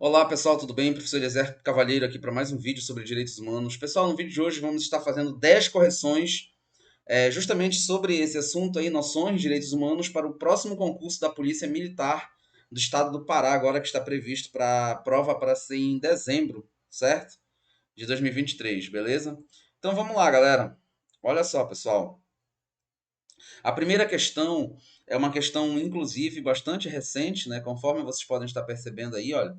Olá pessoal, tudo bem? Professor Eliezer Cavalheiro aqui para mais um vídeo sobre direitos humanos. Pessoal, no vídeo de hoje vamos estar fazendo 10 correções justamente sobre esse assunto aí, noções de direitos humanos, para o próximo concurso da Polícia Militar do Estado do Pará, agora que está previsto para a prova para ser em dezembro, certo? De 2023, beleza? Então vamos lá, galera. Olha só, pessoal. A primeira questão é uma questão, inclusive, bastante recente, né? Conforme vocês podem estar percebendo aí, olha.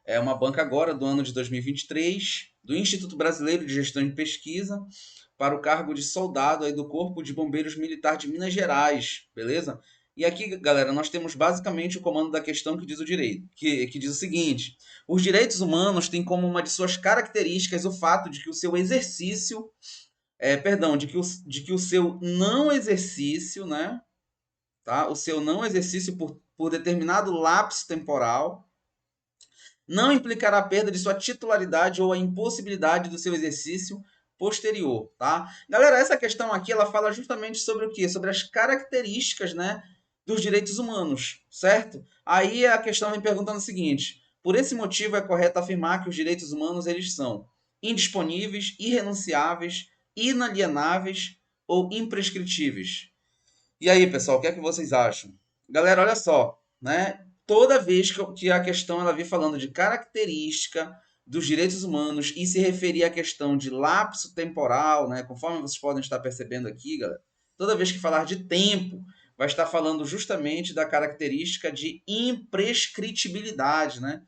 É uma banca agora do ano de 2023 do Instituto Brasileiro de Gestão de Pesquisa para o cargo de soldado aí do Corpo de Bombeiros Militar de Minas Gerais, beleza? E aqui, galera, nós temos basicamente o comando da questão que diz o direito, que diz o seguinte: os direitos humanos têm como uma de suas características o fato de que o seu exercício, perdão, de que o seu não exercício, né, tá? O seu não exercício por determinado lapso temporal não implicará a perda de sua titularidade ou a impossibilidade do seu exercício posterior, tá? Galera, essa questão aqui ela fala justamente sobre o quê? Sobre as características, né, dos direitos humanos, certo? Aí a questão vem perguntando o seguinte: por esse motivo é correto afirmar que os direitos humanos eles são indisponíveis, irrenunciáveis, inalienáveis ou imprescritíveis? E aí, pessoal, o que é que vocês acham? Galera, olha só, né? Toda vez que a questão ela vir falando de característica dos direitos humanos e se referir à questão de lapso temporal, né? Conforme vocês podem estar percebendo aqui, galera, toda vez que falar de tempo, vai estar falando justamente da característica de imprescritibilidade, né?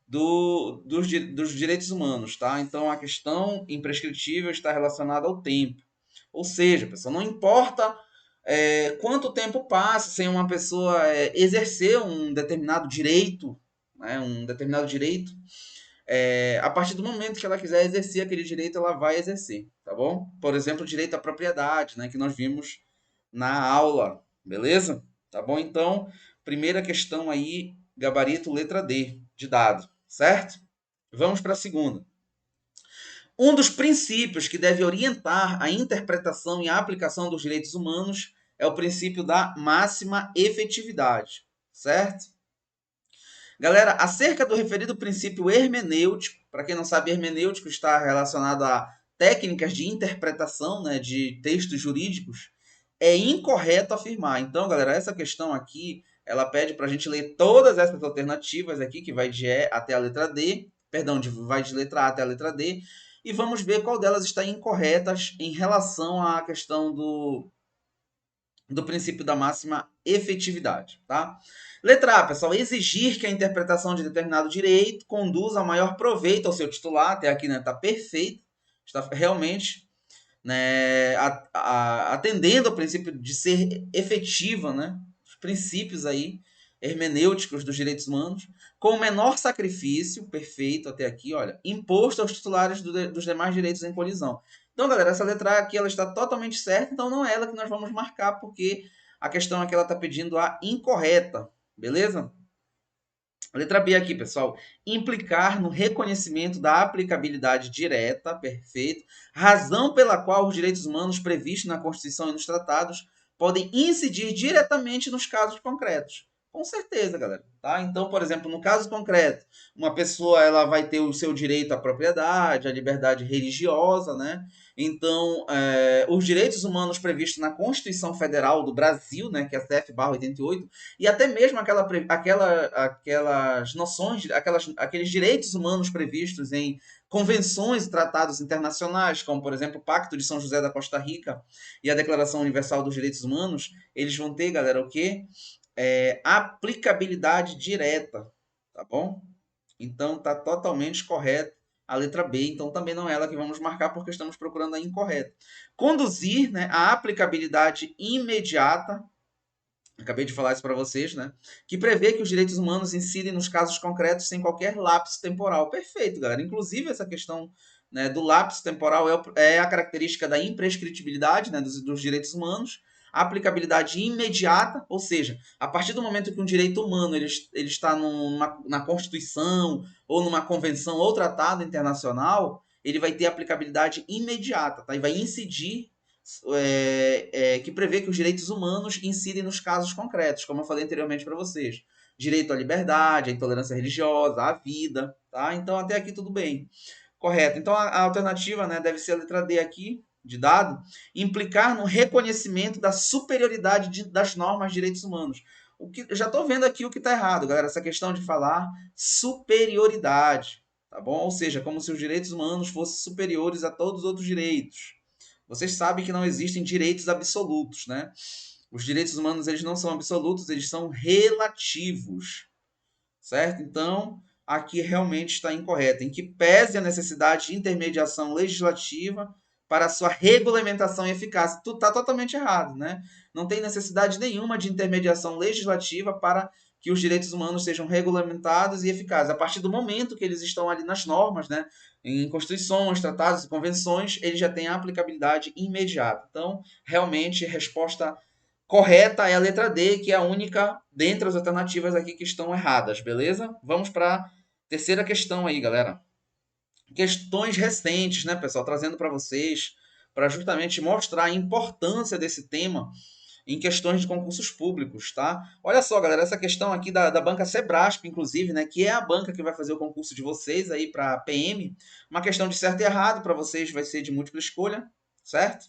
Dos direitos humanos, tá? Então a questão imprescritível está relacionada ao tempo. Ou seja, pessoal, não importa quanto tempo passa sem uma pessoa exercer um determinado direito, né, a partir do momento que ela quiser exercer aquele direito, ela vai exercer, tá bom? Por exemplo, o direito à propriedade, né, que nós vimos na aula, beleza? Tá bom? Então, primeira questão aí, gabarito letra D, de dado, certo? Vamos para a segunda. Um dos princípios que deve orientar a interpretação e a aplicação dos direitos humanos é o princípio da máxima efetividade, certo? Galera, acerca do referido princípio hermenêutico, para quem não sabe, hermenêutico está relacionado a técnicas de interpretação, né, de textos jurídicos, é incorreto afirmar. Então, galera, essa questão aqui, ela pede para a gente ler todas essas alternativas aqui, que vai de E até a letra D, perdão, vai de letra A até a letra D, e vamos ver qual delas está incorreta em relação à questão do princípio da máxima efetividade, tá? Letra A, pessoal, exigir que a interpretação de determinado direito conduza a maior proveito ao seu titular, até aqui, né, tá perfeito, está realmente, né, atendendo ao princípio de ser efetiva, né, os princípios aí hermenêuticos dos direitos humanos, com o menor sacrifício, perfeito até aqui, olha, imposto aos titulares dos demais direitos em colisão. Então, galera, essa letra A aqui ela está totalmente certa, então não é ela que nós vamos marcar, porque a questão aqui ela está pedindo a incorreta, beleza? Letra B aqui, pessoal. Implicar no reconhecimento da aplicabilidade direta, perfeito, razão pela qual os direitos humanos previstos na Constituição e nos tratados podem incidir diretamente nos casos concretos. Com certeza, galera. Tá? Então, por exemplo, no caso concreto, uma pessoa ela vai ter o seu direito à propriedade, à liberdade religiosa, né? Então, os direitos humanos previstos na Constituição Federal do Brasil, né, que é a CF/88, e até mesmo aquelas noções, aqueles direitos humanos previstos em convenções e tratados internacionais, como, por exemplo, o Pacto de São José da Costa Rica e a Declaração Universal dos Direitos Humanos, eles vão ter, galera, o quê? Aplicabilidade direta, tá bom? Então, tá totalmente correto a letra B, então também não é ela que vamos marcar porque estamos procurando a incorreta. Conduzir, né, a aplicabilidade imediata, acabei de falar isso para vocês, né? Que prevê que os direitos humanos incidem nos casos concretos sem qualquer lapso temporal. Perfeito, galera. Inclusive, essa questão, né, do lapso temporal é a característica da imprescritibilidade, né, dos direitos humanos. A aplicabilidade imediata, ou seja, a partir do momento que um direito humano ele está na Constituição ou numa convenção ou tratado internacional, ele vai ter aplicabilidade imediata, tá? E vai incidir que prevê que os direitos humanos incidem nos casos concretos, como eu falei anteriormente para vocês. direito à liberdade, à intolerância religiosa, à vida, tá? Então, até aqui tudo bem. Correto. Então, a alternativa, né, deve ser a letra D aqui, de dado, implicar no reconhecimento da superioridade das normas de direitos humanos. Eu já estou vendo aqui o que está errado, galera, essa questão de falar superioridade, tá bom? Ou seja, como se os direitos humanos fossem superiores a todos os outros direitos. Vocês sabem que não existem direitos absolutos, né? Os direitos humanos, eles não são absolutos, eles são relativos, certo? Então, aqui realmente está incorreto, em que pese a necessidade de intermediação legislativa para sua regulamentação e eficácia. Tudo está totalmente errado, né? Não tem necessidade nenhuma de intermediação legislativa para que os direitos humanos sejam regulamentados e eficazes. A partir do momento que eles estão ali nas normas, né, em constituições, tratados e convenções, eles já têm a aplicabilidade imediata. Então, realmente, resposta correta é a letra D, que é a única dentre as alternativas aqui que estão erradas, beleza? Vamos para a terceira questão aí, galera. Questões recentes, né, pessoal? Trazendo para vocês, para justamente mostrar a importância desse tema em questões de concursos públicos, tá? Olha só, galera, essa questão aqui da banca Sebrasp, inclusive, né, que é a banca que vai fazer o concurso de vocês aí para PM, uma questão de certo e errado para vocês vai ser de múltipla escolha, certo?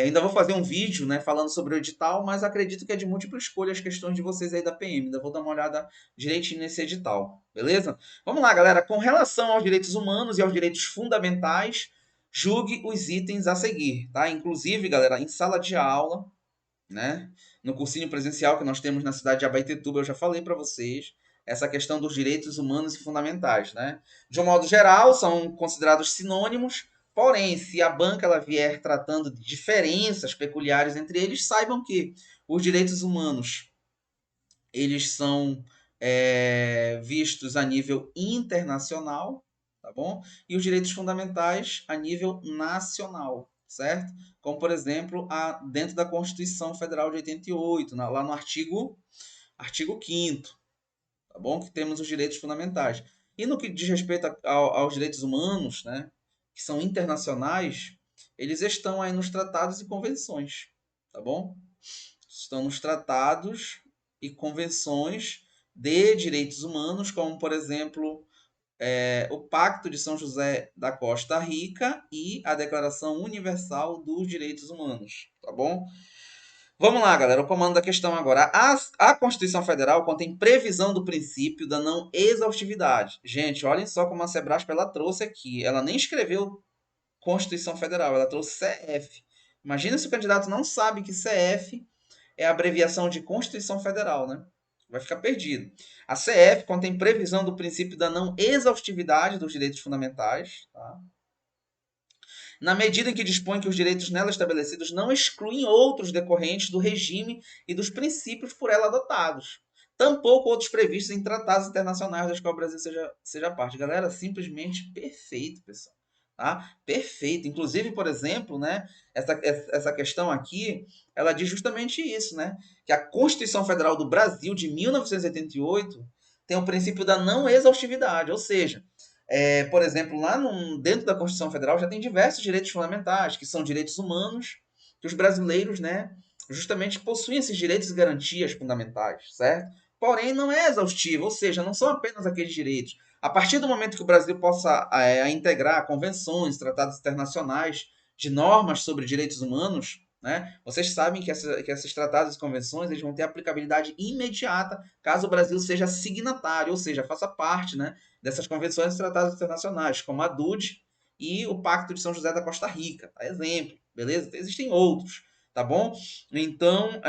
Ainda vou fazer um vídeo, né, falando sobre o edital, mas acredito que é de múltipla escolha as questões de vocês aí da PM. Ainda vou dar uma olhada direitinho nesse edital, beleza? Vamos lá, galera. Com relação aos direitos humanos e aos direitos fundamentais, julgue os itens a seguir, tá? Inclusive, galera, em sala de aula, né, no cursinho presencial que nós temos na cidade de Abaetetuba, eu já falei para vocês essa questão dos direitos humanos e fundamentais, né? De um modo geral, são considerados sinônimos. Porém, se a banca ela vier tratando de diferenças peculiares entre eles, saibam que os direitos humanos eles são vistos a nível internacional, tá bom? E os direitos fundamentais a nível nacional, certo? Como, por exemplo, dentro da Constituição Federal de 88, lá no artigo 5º, tá bom? Que temos os direitos fundamentais. E no que diz respeito aos direitos humanos, né, que são internacionais, eles estão aí nos tratados e convenções, tá bom? Estão nos tratados e convenções de direitos humanos, como, por exemplo, o Pacto de São José da Costa Rica e a Declaração Universal dos Direitos Humanos, tá bom? Vamos lá, galera. O comando da questão agora. A Constituição Federal contém previsão do princípio da não exaustividade. Gente, olhem só como a Sebrasp ela trouxe aqui. Ela nem escreveu Constituição Federal, ela trouxe CF. Imagina se o candidato não sabe que CF é a abreviação de Constituição Federal, né? Vai ficar perdido. A CF contém previsão do princípio da não exaustividade dos direitos fundamentais, tá? Na medida em que dispõe que os direitos nela estabelecidos não excluem outros decorrentes do regime e dos princípios por ela adotados. Tampouco outros previstos em tratados internacionais dos quais o Brasil seja parte. Galera, simplesmente perfeito, pessoal. Tá? Perfeito. Inclusive, por exemplo, né, essa questão aqui, ela diz justamente isso, né? Que a Constituição Federal do Brasil, de 1988, tem o princípio da não exaustividade, ou seja, por exemplo, dentro da Constituição Federal já tem diversos direitos fundamentais, que são direitos humanos, que os brasileiros, né, justamente possuem esses direitos e garantias fundamentais, certo? Porém, não é exaustivo, ou seja, não são apenas aqueles direitos. A partir do momento que o Brasil possa integrar convenções, tratados internacionais de normas sobre direitos humanos, né, vocês sabem que esses tratados e convenções eles vão ter aplicabilidade imediata caso o Brasil seja signatário, ou seja, faça parte, né, dessas convenções e tratados internacionais, como a DUD e o Pacto de São José da Costa Rica, tá? Exemplo, beleza? Existem outros, tá bom? Então,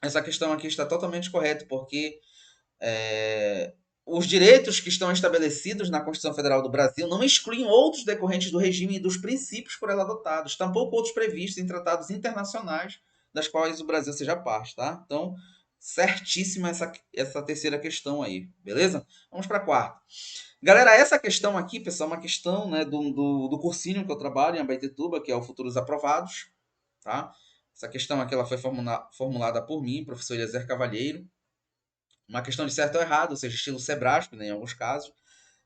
essa questão aqui está totalmente correta, porque os direitos que estão estabelecidos na Constituição Federal do Brasil não excluem outros decorrentes do regime e dos princípios por ela adotados, tampouco outros previstos em tratados internacionais das quais o Brasil seja parte, tá? Então, certíssima essa terceira questão aí, beleza? Vamos para a quarta. Galera, essa questão aqui, pessoal, é uma questão, né, do cursinho que eu trabalho em Abaetetuba, que é o Futuros Aprovados, tá? Essa questão aqui ela foi formulada por mim, professor Eliezer Cavalheiro. Uma questão de certo ou errado, ou seja, estilo Sebrasp, né, em alguns casos.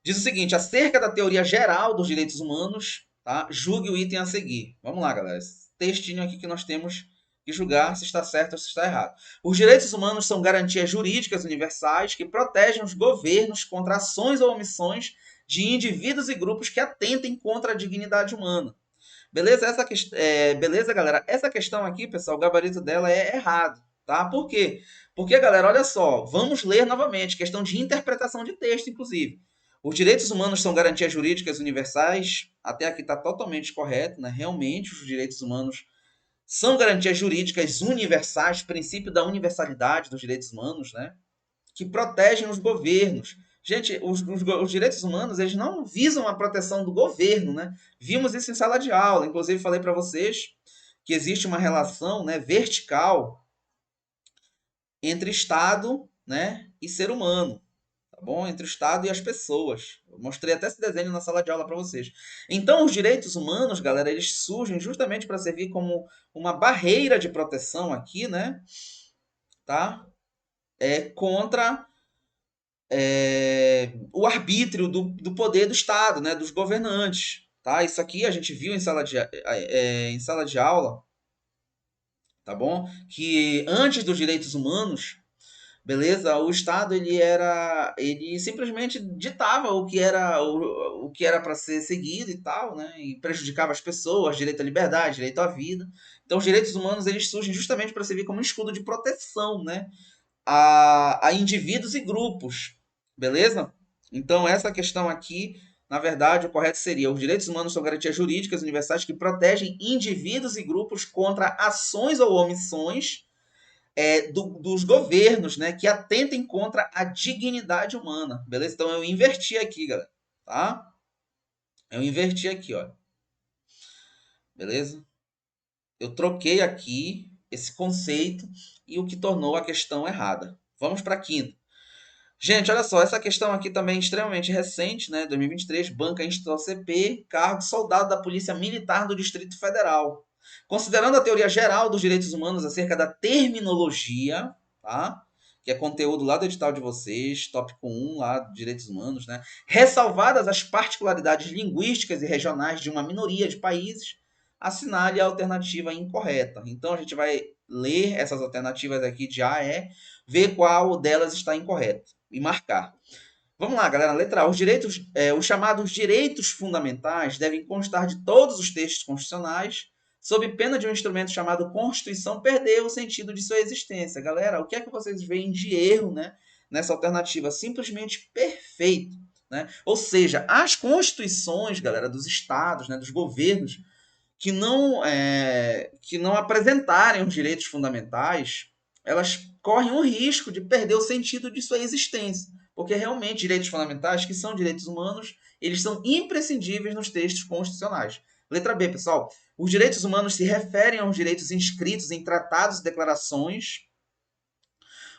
Diz o seguinte: acerca da teoria geral dos direitos humanos, tá? Julgue o item a seguir. Vamos lá, galera. Esse textinho aqui que nós temos que julgar se está certo ou se está errado. Os direitos humanos são garantias jurídicas universais que protegem os governos contra ações ou omissões de indivíduos e grupos que atentem contra a dignidade humana. Beleza? Beleza, galera? Essa questão aqui, pessoal, o gabarito dela é errado, tá? Por quê? Porque, galera, olha só, vamos ler novamente, questão de interpretação de texto, inclusive. Os direitos humanos são garantias jurídicas universais, até aqui está totalmente correto, né? Realmente, os direitos humanos são garantias jurídicas universais, princípio da universalidade dos direitos humanos, né? Que protegem os governos. Gente, os direitos humanos, eles não visam a proteção do governo, né? Vimos isso em sala de aula. Inclusive, falei para vocês que existe uma relação, né, vertical entre Estado, né, e ser humano. Tá bom? Entre o Estado e as pessoas. Eu mostrei até esse desenho na sala de aula para vocês. Então, os direitos humanos, galera, eles surgem justamente para servir como uma barreira de proteção aqui, né? Tá? Contra o arbítrio do poder do Estado, né, dos governantes. Tá? Isso aqui a gente viu em sala de aula, tá bom? Que antes dos direitos humanos, beleza? O Estado ele simplesmente ditava o que era para ser seguido e tal, né? E prejudicava as pessoas, direito à liberdade, direito à vida. Então, os direitos humanos eles surgem justamente para servir como um escudo de proteção, né? A indivíduos e grupos, beleza? Então, essa questão aqui, na verdade, o correto seria: os direitos humanos são garantias jurídicas universais que protegem indivíduos e grupos contra ações ou omissões dos governos, né, que atentem contra a dignidade humana, beleza? Então, eu inverti aqui, galera, tá? Eu inverti aqui, ó, beleza? Eu troquei aqui esse conceito e o que tornou a questão errada. Vamos para a quinta. Gente, olha só, essa questão aqui também é extremamente recente, né? 2023, Banca Instituto CP, cargo soldado da Polícia Militar do Distrito Federal. Considerando a teoria geral dos direitos humanos acerca da terminologia, tá? Que é conteúdo lá do edital de vocês, tópico 1 lá, direitos humanos, né? Ressalvadas as particularidades linguísticas e regionais de uma minoria de países, assinale a alternativa incorreta. Então, a gente vai ler essas alternativas aqui de A a E, ver qual delas está incorreta e marcar. Vamos lá, galera. Letra A. Os chamados direitos fundamentais devem constar de todos os textos constitucionais, sob pena de um instrumento chamado Constituição perder o sentido de sua existência. Galera, o que é que vocês veem de erro, né, nessa alternativa? Simplesmente perfeito. Né? Ou seja, as constituições, galera, dos estados, né, dos governos, que não apresentarem os direitos fundamentais, elas correm o risco de perder o sentido de sua existência. Porque realmente direitos fundamentais, que são direitos humanos, eles são imprescindíveis nos textos constitucionais. Letra B, pessoal. Os direitos humanos se referem aos direitos inscritos em tratados e declarações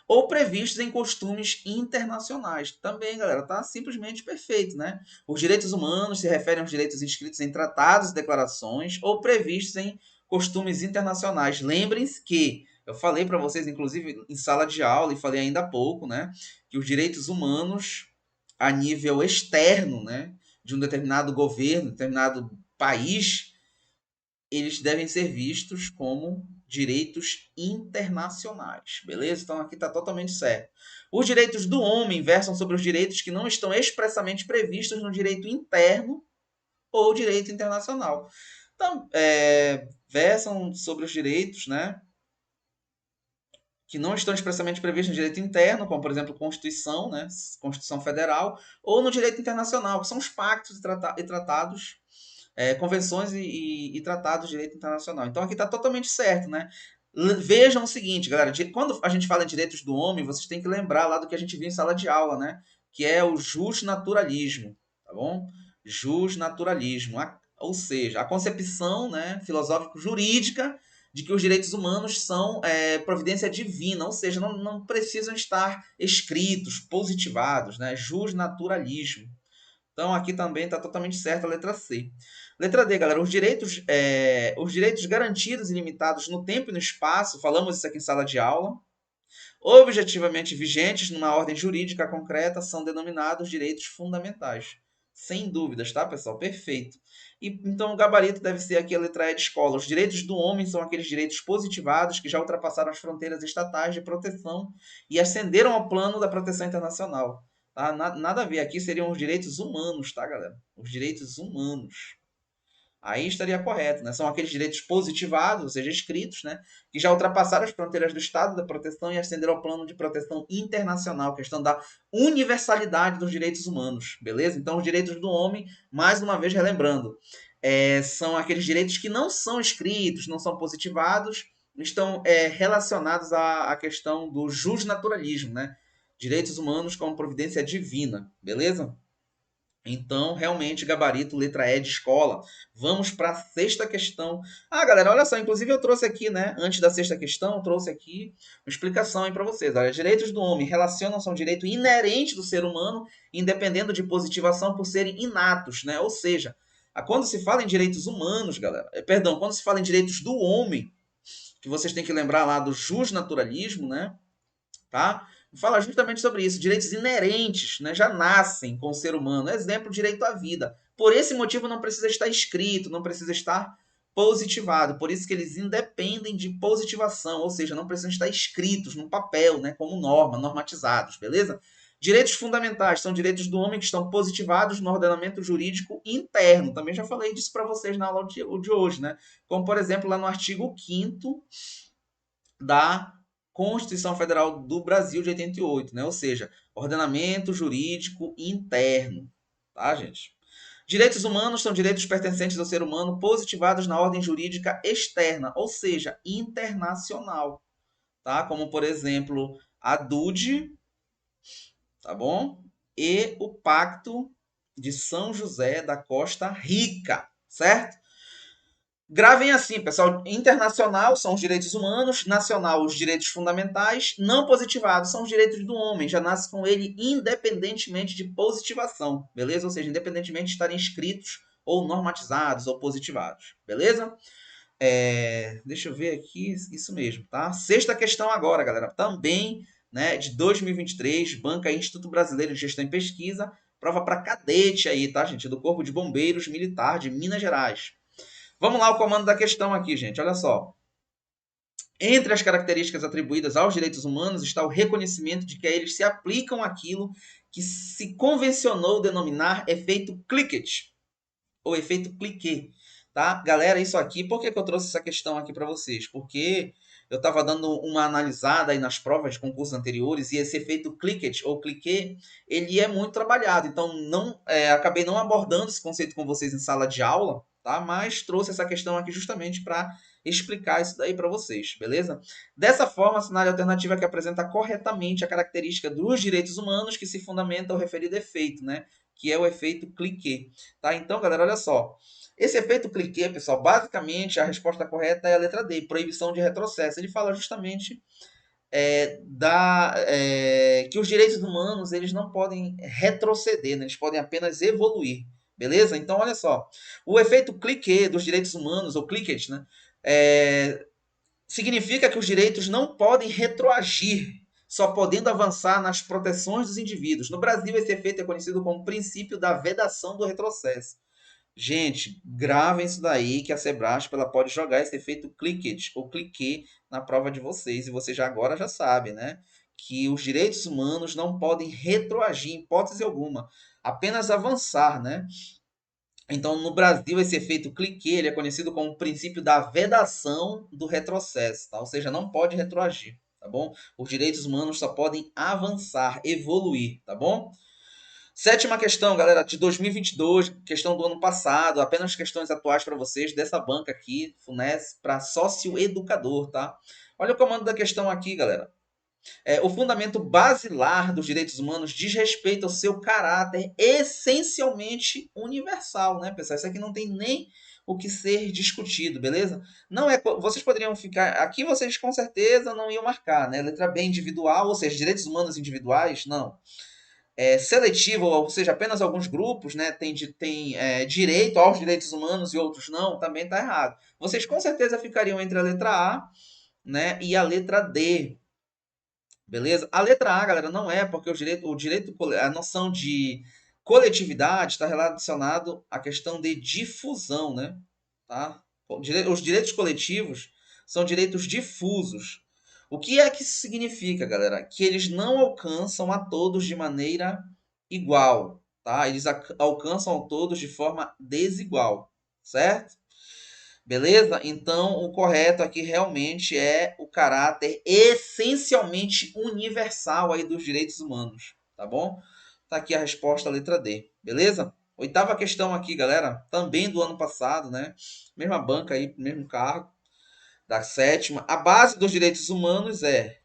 ou previstos em costumes internacionais. Também, galera, tá simplesmente perfeito, né? Os direitos humanos se referem aos direitos inscritos em tratados e declarações ou previstos em costumes internacionais. Lembrem-se que eu falei para vocês, inclusive em sala de aula, e falei ainda há pouco, né, que os direitos humanos a nível externo, né, de um determinado governo, determinado país, eles devem ser vistos como direitos internacionais, beleza? Então aqui está totalmente certo. Os direitos do homem versam sobre os direitos que não estão expressamente previstos no direito interno ou direito internacional. Então, versam sobre os direitos, né, que não estão expressamente previstos no direito interno, como, por exemplo, Constituição, né, Constituição Federal, ou no direito internacional, que são os pactos e tratados, convenções e tratados de direito internacional. Então aqui está totalmente certo, né? Vejam o seguinte, galera, quando a gente fala em direitos do homem, vocês têm que lembrar lá do que a gente viu em sala de aula, né? Que é o justnaturalismo, tá bom? Justnaturalismo, ou seja, a concepção, né, filosófico-jurídica de que os direitos humanos são providência divina, ou seja, não precisam estar escritos, positivados, né? Justnaturalismo. Então aqui também está totalmente certa a letra C. Letra D, galera, os direitos garantidos e limitados no tempo e no espaço, falamos isso aqui em sala de aula, objetivamente vigentes numa ordem jurídica concreta, são denominados direitos fundamentais. Sem dúvidas, tá, pessoal? Perfeito. E, então, o gabarito deve ser aqui a letra E de escola. Os direitos do homem são aqueles direitos positivados que já ultrapassaram as fronteiras estatais de proteção e ascenderam ao plano da proteção internacional. Tá? Nada a ver. Aqui seriam os direitos humanos, tá, galera? Os direitos humanos. Aí estaria correto, né? São aqueles direitos positivados, ou seja, escritos, né? Que já ultrapassaram as fronteiras do Estado da proteção e ascenderam ao plano de proteção internacional, questão da universalidade dos direitos humanos, beleza? Então, os direitos do homem, mais uma vez relembrando, são aqueles direitos que não são escritos, não são positivados, estão relacionados à questão do justnaturalismo, né? Direitos humanos como providência divina, beleza? Então, realmente, gabarito, letra E de escola. Vamos para a sexta questão. Ah, galera, olha só, inclusive eu trouxe aqui, né, antes da sexta questão, eu trouxe aqui uma explicação aí para vocês. Olha, direitos do homem relacionam-se a um direito inerente do ser humano, independendo de positivação por serem inatos, né? Ou seja, quando se fala em direitos humanos, galera, perdão, quando se fala em direitos do homem, que vocês têm que lembrar lá do justnaturalismo, né? Tá? Fala justamente sobre isso. Direitos inerentes, né? Já nascem com o ser humano. Exemplo, direito à vida. Por esse motivo não precisa estar escrito, não precisa estar positivado. Por isso que eles independem de positivação, ou seja, não precisam estar escritos no papel, né? Como norma, normatizados, beleza? Direitos fundamentais são direitos do homem que estão positivados no ordenamento jurídico interno. Também já falei disso para vocês na aula de hoje, né? Como, por exemplo, lá no artigo 5º da Constituição Federal do Brasil de 88, né? Ou seja, ordenamento jurídico interno, tá, gente? Direitos humanos são direitos pertencentes ao ser humano positivados na ordem jurídica externa, ou seja, internacional, tá? Como, por exemplo, a DUD, tá bom? E o Pacto de São José da Costa Rica, certo? Gravem assim, pessoal. Internacional são os direitos humanos, nacional os direitos fundamentais, não positivados são os direitos do homem. Já nasce com ele independentemente de positivação, beleza? Ou seja, independentemente de estarem escritos ou normatizados ou positivados, beleza? Deixa eu ver aqui, isso mesmo, tá? Sexta questão agora, galera. Também, né, de 2023, Banca Instituto Brasileiro de Gestão e Pesquisa, prova para cadete aí, tá, gente? Do Corpo de Bombeiros Militar de Minas Gerais. Vamos lá, o comando da questão aqui, gente. Olha só. Entre as características atribuídas aos direitos humanos está o reconhecimento de que a eles se aplicam aquilo que se convencionou denominar efeito Cliquet, ou efeito cliquet, tá? Galera, isso aqui, por que eu trouxe essa questão aqui para vocês? Porque eu estava dando uma analisada aí nas provas de concursos anteriores e esse efeito cliquet ou cliquet, ele é muito trabalhado. Então, acabei não abordando esse conceito com vocês em sala de aula, tá? Mas trouxe essa questão aqui justamente para explicar isso daí para vocês, beleza? Dessa forma, a cenário alternativa que apresenta corretamente a característica dos direitos humanos que se fundamenta o referido efeito, né? Que é o efeito cliquet. Tá? Então, galera, olha só. Esse efeito cliquet, pessoal, basicamente a resposta correta é a letra D, proibição de retrocesso. Ele fala justamente que os direitos humanos eles não podem retroceder, né? Eles podem apenas evoluir. Beleza? Então, olha só. O efeito cliquet dos direitos humanos, ou cliquet, né? Significa que os direitos não podem retroagir, só podendo avançar nas proteções dos indivíduos. No Brasil, esse efeito é conhecido como princípio da vedação do retrocesso. Gente, gravem isso daí que a Sebrasp ela pode jogar esse efeito cliquet ou cliquet na prova de vocês. E você já agora já sabe, né? Que os direitos humanos não podem retroagir em hipótese alguma, apenas avançar, né? Então, no Brasil, esse efeito cliquet ele é conhecido como o princípio da vedação do retrocesso, tá? Ou seja, não pode retroagir, tá bom? Os direitos humanos só podem avançar, evoluir, tá bom? Sétima questão, galera, de 2022, questão do ano passado, apenas questões atuais para vocês, dessa banca aqui, FUNES, para sócio-educador, tá? Olha o comando da questão aqui, galera. O fundamento basilar dos direitos humanos diz respeito ao seu caráter essencialmente universal, né, pessoal? Isso aqui não tem nem o que ser discutido, beleza? Não é, vocês poderiam ficar aqui, vocês com certeza não iam marcar, né? Letra B individual, ou seja, direitos humanos individuais, não. Seletivo, ou seja, apenas alguns grupos, né, tem direito aos direitos humanos e outros não, também está errado. Vocês com certeza ficariam entre a letra A, né, e a letra D, beleza? A letra A, galera, não é porque a noção de Coletividade está relacionado à questão de difusão, né? Tá? Os direitos coletivos são direitos difusos. O que é que isso significa, galera? Que eles não alcançam a todos de maneira igual, tá? Eles alcançam a todos de forma desigual, certo? Beleza? Então, o correto aqui realmente é o caráter essencialmente universal aí dos direitos humanos, tá bom? Tá aqui a resposta, a letra D, beleza? Oitava questão aqui, galera, também do ano passado, né? Mesma banca aí, mesmo cargo, da sétima. A base dos direitos humanos é,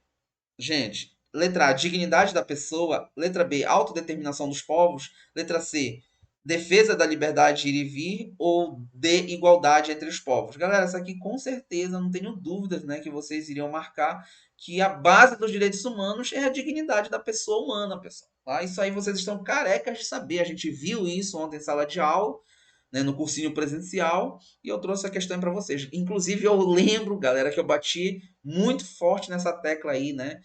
gente, letra A, dignidade da pessoa. Letra B, autodeterminação dos povos. Letra C, defesa da liberdade de ir e vir. Ou D, igualdade entre os povos. Galera, isso aqui com certeza, não tenho dúvidas, né, que vocês iriam marcar que a base dos direitos humanos é a dignidade da pessoa humana, pessoal. Tá? Isso aí vocês estão carecas de saber. A gente viu isso ontem em sala de aula, né, no cursinho presencial, e eu trouxe a questão para vocês. Inclusive, eu lembro, galera, que eu bati muito forte nessa tecla aí, né?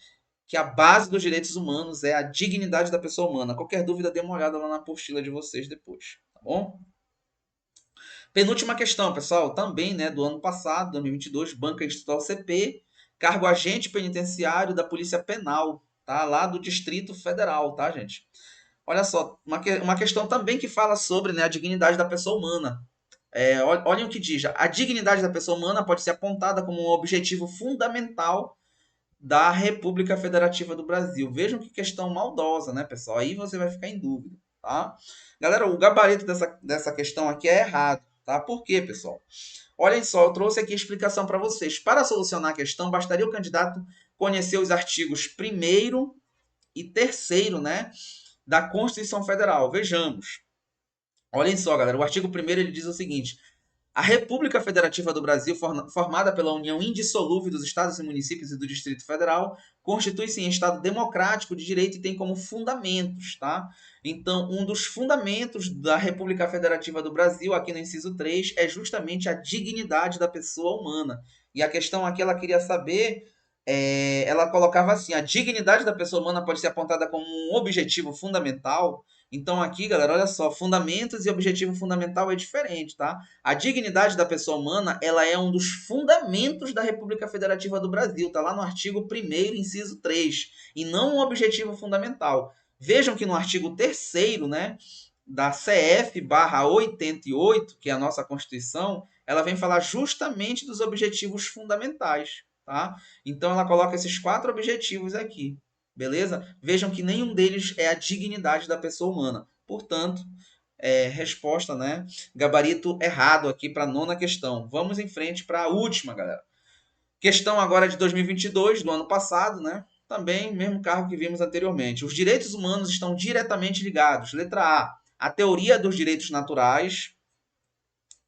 Que a base dos direitos humanos é a dignidade da pessoa humana. Qualquer dúvida, dê uma olhada lá na apostila de vocês depois, tá bom? Penúltima questão, pessoal, também, né, do ano passado, 2022, Banca Institucional CP, cargo agente penitenciário da Polícia Penal, tá? Lá do Distrito Federal, tá, gente? Olha só, uma questão também que fala sobre, né, a dignidade da pessoa humana. Olhem o que diz. A dignidade da pessoa humana pode ser apontada como um objetivo fundamental da República Federativa do Brasil. Vejam que questão maldosa, né, pessoal? Aí você vai ficar em dúvida, tá? Galera, o gabarito dessa questão aqui é errado, tá? Por quê, pessoal? Olhem só, eu trouxe aqui a explicação para vocês. Para solucionar a questão, bastaria o candidato conhecer os artigos 1º e 3º, né, da Constituição Federal. Vejamos. Olhem só, galera, o artigo 1º ele diz o seguinte: a República Federativa do Brasil, formada pela união indissolúvel dos estados e municípios e do Distrito Federal, constitui-se em Estado democrático de direito e tem como fundamentos, tá? Então, um dos fundamentos da República Federativa do Brasil, aqui no inciso 3, é justamente a dignidade da pessoa humana. E a questão aqui, ela queria saber, ela colocava assim, a dignidade da pessoa humana pode ser apontada como um objetivo fundamental. Então aqui, galera, olha só, fundamentos e objetivo fundamental é diferente, tá? A dignidade da pessoa humana, ela é um dos fundamentos da República Federativa do Brasil, tá lá no artigo 1º, inciso 3, e não um objetivo fundamental. Vejam que no artigo 3º, né, da CF/88, que é a nossa Constituição, ela vem falar justamente dos objetivos fundamentais, tá? Então ela coloca esses 4 objetivos aqui. Beleza? Vejam que nenhum deles é a dignidade da pessoa humana. Portanto, resposta, né? Gabarito errado aqui para a 9ª questão. Vamos em frente para a última, galera. Questão agora de 2022, do ano passado, né? Também, mesmo cargo que vimos anteriormente. Os direitos humanos estão diretamente ligados. Letra A, a teoria dos direitos naturais,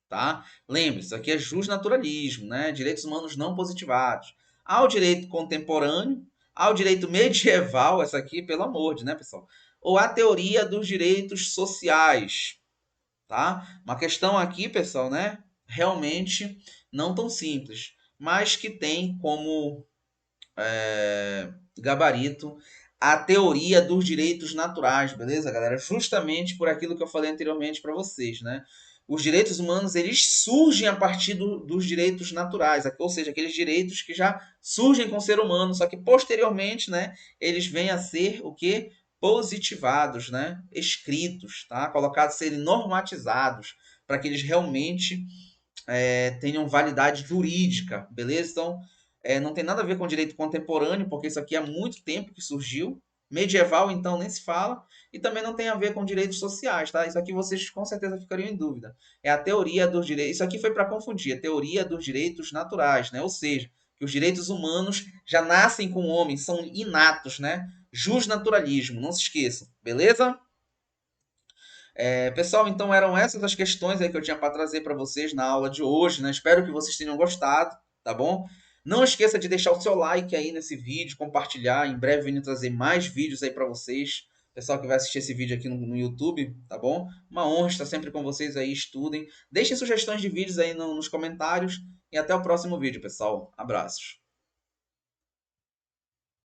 tá? Lembre-se, isso aqui é justnaturalismo, né? Direitos humanos não positivados. Ao direito contemporâneo, ao direito medieval, essa aqui, pelo amor de, né, pessoal? Ou a teoria dos direitos sociais, tá? Uma questão aqui, pessoal, né? Realmente não tão simples, mas que tem como gabarito a teoria dos direitos naturais, beleza, galera? Justamente por aquilo que eu falei anteriormente para vocês, né? Os direitos humanos, eles surgem a partir dos direitos naturais, ou seja, aqueles direitos que já surgem com o ser humano, só que posteriormente, né, eles vêm a ser o que? Positivados, né? Escritos, tá? Colocados, serem normatizados, para que eles realmente tenham validade jurídica, beleza? Então, não tem nada a ver com direito contemporâneo, porque isso aqui há muito tempo que surgiu. Medieval, então, nem se fala. E também não tem a ver com direitos sociais, tá? Isso aqui vocês com certeza ficariam em dúvida. É a teoria dos direitos. Isso aqui foi para confundir, a teoria dos direitos naturais, né? Ou seja, que os direitos humanos já nascem com o homem, são inatos, né? Justnaturalismo, não se esqueçam, beleza? Pessoal, então eram essas as questões aí que eu tinha para trazer para vocês na aula de hoje, né? Espero que vocês tenham gostado, tá bom? Não esqueça de deixar o seu like aí nesse vídeo, compartilhar. Em breve venho trazer mais vídeos aí para vocês. Pessoal que vai assistir esse vídeo aqui no YouTube, tá bom? Uma honra estar sempre com vocês aí, estudem. Deixem sugestões de vídeos aí nos comentários e até o próximo vídeo, pessoal. Abraços.